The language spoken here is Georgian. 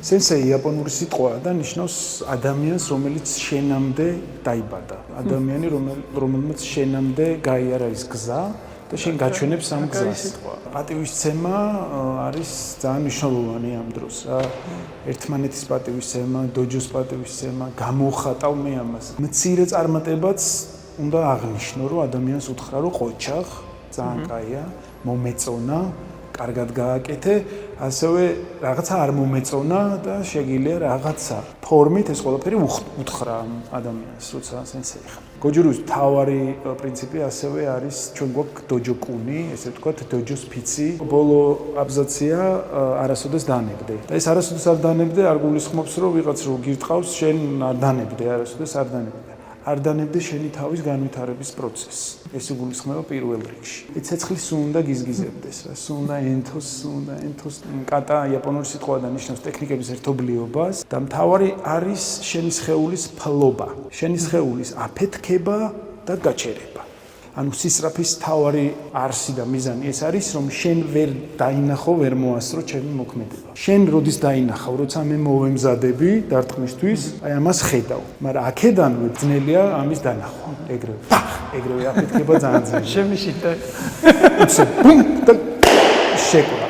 სენსეი იაპონური სიტყვა და ნიშნავს ადამიანს, რომელიც შენამდე დაიბადა. ადამიანი, რომელმაც შენამდე გაიარა ის გზა და შენ გაჩვენებს ამ გზას. პატივისცემა არის ძალიან მნიშვნელოვანი ამ დროს რა. ერთმანეთის პატივისცემა, დოჯოს პატივისცემა, გამოვხატავ მე ამას. მცირე წარმატებაც უნდა აღნიშნო, რომ ადამიანს უთხრა, რომ ყოჩაღ, ძალიან კაია, მომეწონა, კარგად გააკეთე, ასევე რაღაცა არ მომეწონა და შეგიძლია რაღაცა ფორმით ეს ყველაფერი უთხრა ადამიანს, როცა სენსეი ხარ. გოჯურის მთავარი პრინციპი ასევე არის ჩვენ გვაქვს დოჯო კუნი, ესე ვთქვათ, დოჯოს ფიცი. ბოლო აბზაცია არასოდეს დანებდე. და ეს არასოდეს არ დანებდე არ გულისხმობს, რომ ვიღაც რო გირტყავს, შენ არ დანებდე, არასოდეს არ დანებდე. არ დანებდე შენი თავის განვითარების პროცესს. ეს იგულისხმება პირველ რიგში. ცეცხლი სულ უნდა გიზგიზებდეს რა, სულ უნდა ენთოს, კატა იაპონური სიტყვა და ნიშნავს ტექნიკების ერთობლიობას და მთავარი არის შენი სხეულის ფლობა, შენი სხეულის აფეთქება და გაჩერება. ანუ სისწრაფის მთავარი არსი და მიზანი ეს არის, რომ შენ ვერ დაინახო, ვერ მოასწრო ჩემი მოქმედება. შენ როდის დაინახავ, როცა მე მოვემზადები დარტყმისთვის, აი ამას ხედავ. მაგრამ აქედანვე ძნელია ამის დანახვა. ეგრევე აფეთქება ძალიან ძნელია. შემიშიტე. ბუმ და შეკვრა.